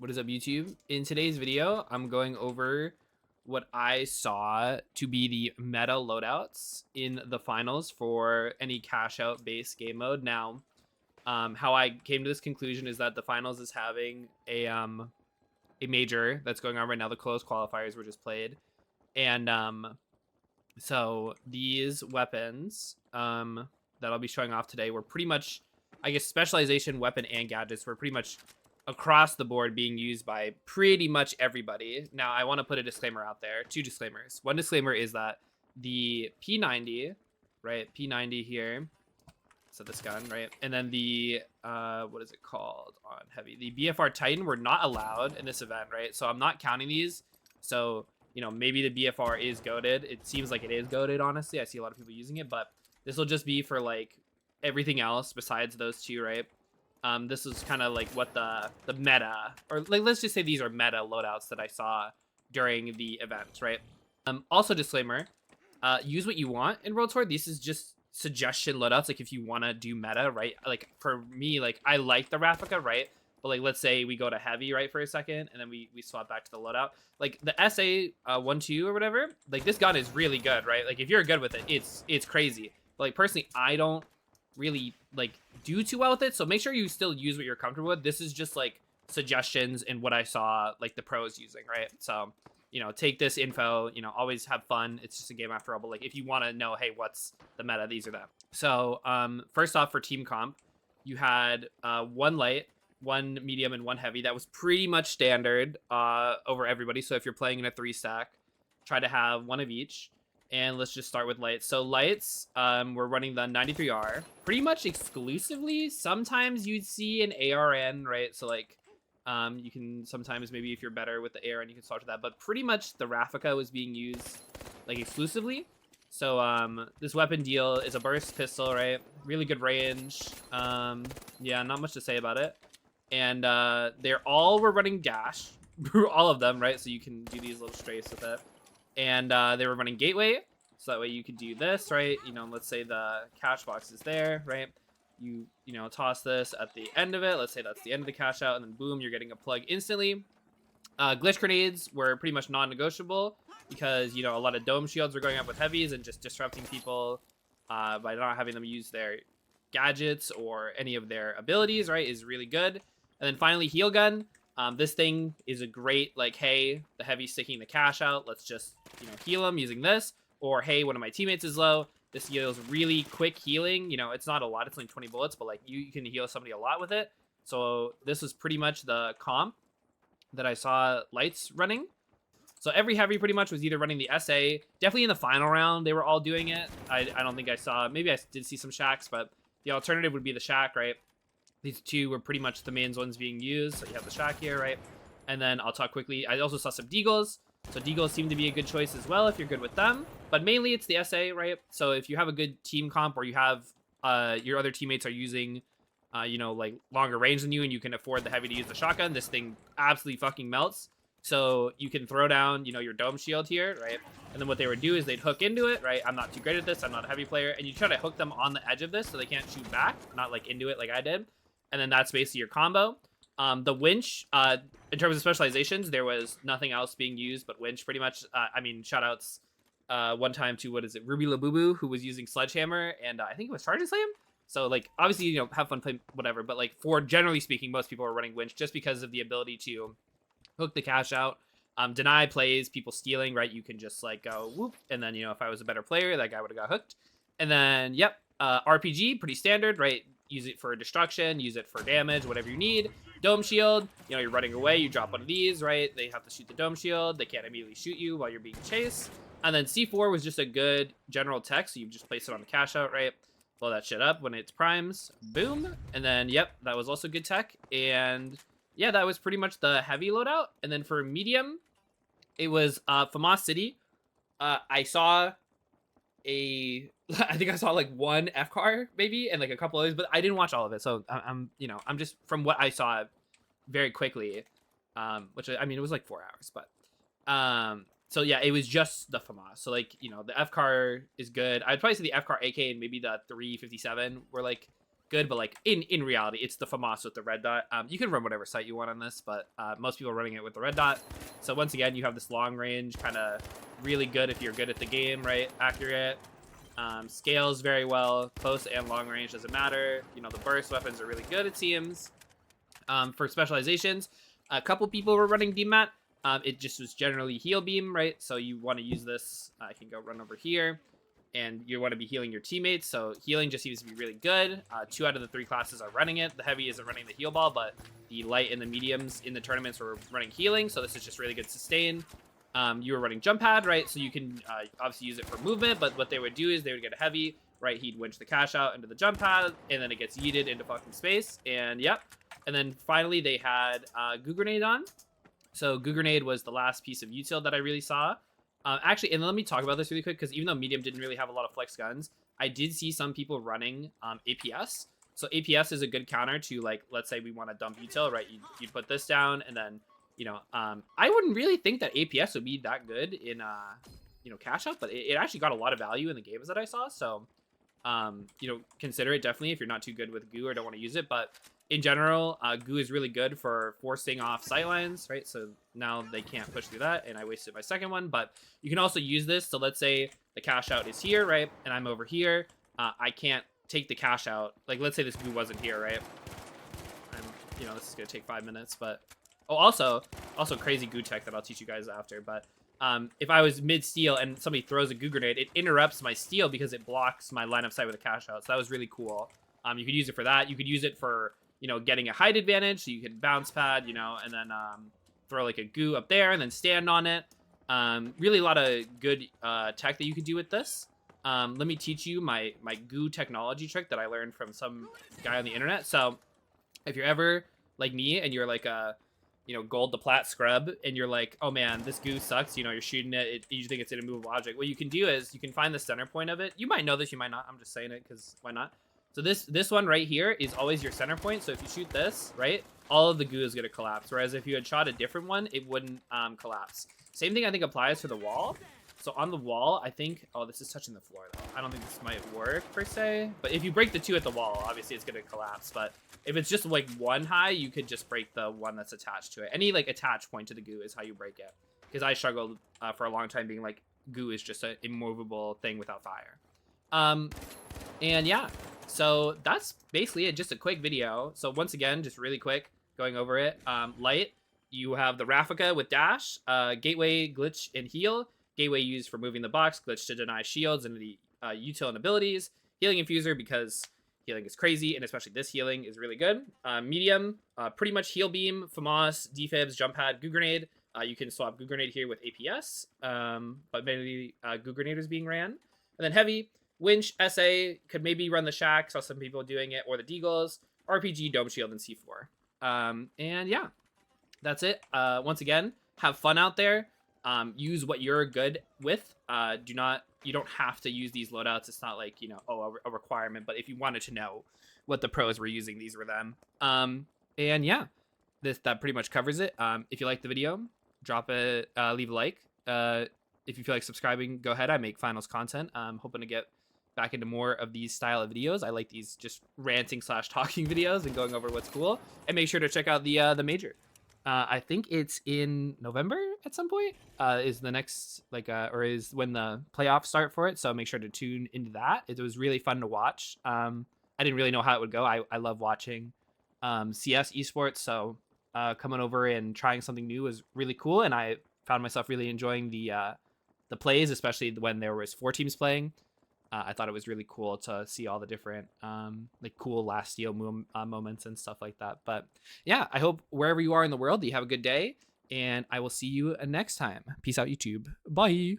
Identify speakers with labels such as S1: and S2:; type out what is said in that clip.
S1: What is up, YouTube? In today's video, I'm going over what I saw to be the meta loadouts in the finals for any cash out based game mode. Now, how I came to this conclusion is that the finals is having a major that's going on right now. The closed qualifiers were just played, and so these weapons that I'll be showing off today were pretty much, I guess, specialization, weapon, and gadgets were pretty much across the board being used by pretty much everybody. Now, I want to put a disclaimer out there. Two disclaimers. One disclaimer is that the P90, right? P90 here. So this gun, right? And then the, what is it called on heavy? The BFR Titan were not allowed in this event, right? So I'm not counting these. So, you know, maybe the BFR is goated. It seems like it is goated, honestly. I see a lot of people using it, but this will just be for like everything else besides those two, right? This is kind of like what the meta, or like, let's just say these are meta loadouts that I saw during the event, right? Also disclaimer, use what you want in World Tour. This is just suggestion loadouts. Like if you want to do meta, right? Like for me, like I like the Raffica, right? But like, let's say we go to heavy, right, for a second, and then we swap back to the loadout. Like the SA 1-2 or whatever, like this gun is really good, right? Like if you're good with it, it's crazy. But like personally, I don't really like do too well with it, so make sure you still use what you're comfortable with. This is just like suggestions and what I saw like the pros using, right? So, you know, take this info, you know, always have fun. It's just a game after all, but like if you want to know, hey, what's the meta, these are them. So first off, for team comp, you had one light, one medium, and one heavy. That was pretty much standard over everybody. So if you're playing in a 3-stack, try to have one of each. And let's just start with lights. So lights, we're running the 93R pretty much exclusively. Sometimes you'd see an ARN, right? So like, you can sometimes, maybe if you're better with the ARN, you can start with that. But pretty much the Raffica was being used like exclusively. So this weapon deal is a burst pistol, right? Really good range. Yeah, not much to say about it. And they're all were running dash, all of them, right? So you can do these little strays with it. And they were running gateway, so that way you could do this, right? You know, let's say the cash box is there, right? You know, toss this at the end of it. Let's say that's the end of the cash out, and then boom, you're getting a plug instantly. Glitch grenades were pretty much non-negotiable because, you know, a lot of dome shields were going up with heavies and just disrupting people by not having them use their gadgets or any of their abilities, right, is really good. And then finally, heal gun. This thing is a great, like, hey, the heavy's sticking the cash out. Let's just, you know, heal him using this. Or, hey, one of my teammates is low. This deals really quick healing. You know, it's not a lot. It's only 20 bullets, but, like, you can heal somebody a lot with it. So this was pretty much the comp that I saw lights running. So every heavy pretty much was either running the SA. Definitely in the final round, they were all doing it. I don't think I saw, maybe I did see some shacks, but the alternative would be the shack, right? These two were pretty much the main ones being used. So you have the shack here, right? And then I'll talk quickly. I also saw some deagles. So deagles seem to be a good choice as well if you're good with them. But mainly it's the SA, right? So if you have a good team comp or you have your other teammates are using, you know, like longer range than you and you can afford the heavy to use the shotgun, this thing absolutely fucking melts. So you can throw down, you know, your dome shield here, right? And then what they would do is they'd hook into it, right? I'm not too great at this. I'm not a heavy player. And you try to hook them on the edge of this so they can't shoot back, not like into it like I did. And then that's basically your combo. The winch, in terms of specializations, there was nothing else being used but winch pretty much. I mean, shoutouts one time to, what is it, Ruby Labubu, who was using sledgehammer, and I think it was Charging Slam. So, like, obviously, you know, have fun, play whatever. But, like, for generally speaking, most people are running winch just because of the ability to hook the cash out. Deny plays, people stealing, right? You can just, like, go whoop. And then, you know, if I was a better player, that guy would have got hooked. And then, yep, RPG, pretty standard, right? Use it for destruction, use it for damage, whatever you need. Dome shield, you know, you're running away, you drop one of these, right? They have to shoot the dome shield. They can't immediately shoot you while you're being chased. And then C4 was just a good general tech, so you just place it on the cash out, right? Blow that shit up when it's primes. Boom. And then, yep, that was also good tech. And yeah, that was pretty much the heavy loadout. And then for medium, it was FAMAS City. I saw I think I saw like one F car maybe and like a couple others, but I didn't watch all of it. So I'm you know, I'm just from what I saw very quickly, which I mean, it was like 4 hours, but so yeah, it was just the FAMAS. So like, you know, the F car is good. I'd probably say the F car AK and maybe the 357 were like good, but like in reality, it's the FAMAS with the red dot. You can run whatever sight you want on this, but most people are running it with the red dot. So once again, you have this long range, kind of really good if you're good at the game, right? Accurate. Scales very well, close and long range doesn't matter. You know, the burst weapons are really good, it seems. For specializations, a couple people were running DMAT. It just was generally heal beam, right? So you want to use this. I can go run over here, and you want to be healing your teammates. So healing just seems to be really good. 2 out of the 3 classes are running it. The heavy isn't running the heal ball, but the light and the mediums in the tournaments were running healing. So this is just really good sustain. You were running jump pad, right? So you can obviously use it for movement, but what they would do is they would get a heavy, right? He'd winch the cash out into the jump pad, and then it gets yeeted into fucking space. And yep. And then finally they had Goo Grenade on. So Goo Grenade was the last piece of util that I really saw. Actually, and let me talk about this really quick, because even though medium didn't really have a lot of flex guns, I did see some people running APS. So APS is a good counter to, like, let's say we want to dump util, right? You'd put this down, and then, you know, I wouldn't really think that APS would be that good in, you know, cash out, but it actually got a lot of value in the games that I saw. So, you know, consider it definitely if you're not too good with Goo or don't want to use it. But in general, Goo is really good for forcing off sightlines, right? So now they can't push through that, and I wasted my second one. But you can also use this. So let's say the cash out is here, right? And I'm over here. I can't take the cash out. Like, let's say this Goo wasn't here, right? You know, this is going to take 5 minutes, but... Oh, also crazy Goo Tech that I'll teach you guys after. But if I was mid-steal and somebody throws a Goo Grenade, it interrupts my steal because it blocks my line of sight with a cash out. So that was really cool. You could use it for that. You could use it for, you know, getting a height advantage. So you could bounce pad, you know, and then throw like a Goo up there and then stand on it. Really a lot of good tech that you could do with this. Let me teach you my Goo technology trick that I learned from some guy on the internet. So if you're ever like me and you're like a, you know, gold to plat scrub, and you're like, oh man, this Goo sucks, you know, you're shooting it, you think it's an immovable object. What you can do is you can find the center point of it. You might know this, you might not. I'm just saying it because why not? So this one right here is always your center point. So if you shoot this, right, all of the Goo is going to collapse. Whereas if you had shot a different one, it wouldn't collapse. Same thing I think applies to the wall. So on the wall, I think, oh, this is touching the floor though. I don't think this might work per se. But if you break the 2 at the wall, obviously it's going to collapse. But if it's just like 1 high, you could just break the one that's attached to it. Any like attach point to the Goo is how you break it. Because I struggled for a long time being like, Goo is just an immovable thing without fire. And yeah, so that's basically it. Just a quick video. So once again, just really quick going over it. Light, you have the Raffica with dash, gateway, glitch, and heal. Gateway used for moving the box, glitch to deny shields and the util and abilities. Healing infuser because healing is crazy, and especially this healing is really good. Medium, pretty much heal beam, FAMAS, defibs, jump pad, Goo Grenade. You can swap Goo Grenade here with APS, but mainly Goo Grenade is being ran. And then heavy, winch, SA, could maybe run the shack, saw some people doing it, or the deagles, RPG, dome shield, and C4. And yeah, that's it. Once again, have fun out there. Use what you're good with. You don't have to use these loadouts. It's not like, you know, oh, a requirement, but if you wanted to know what the pros were using, these were them. And yeah, that pretty much covers it. If you liked the video, drop it, leave a like. If you feel like subscribing, go ahead. I make finals content. I'm hoping to get back into more of these style of videos. I like these just ranting / talking videos and going over what's cool. And make sure to check out the major. I think it's in November at some point, is the next, like, or is when the playoffs start for it. So make sure to tune into that. It was really fun to watch. I didn't really know how it would go. I love watching CS esports. So coming over and trying something new was really cool. And I found myself really enjoying the plays, especially when there was 4 teams playing. I thought it was really cool to see all the different like cool last steal moments and stuff like that. But yeah, I hope wherever you are in the world, you have a good day, and I will see you next time. Peace out, YouTube. Bye.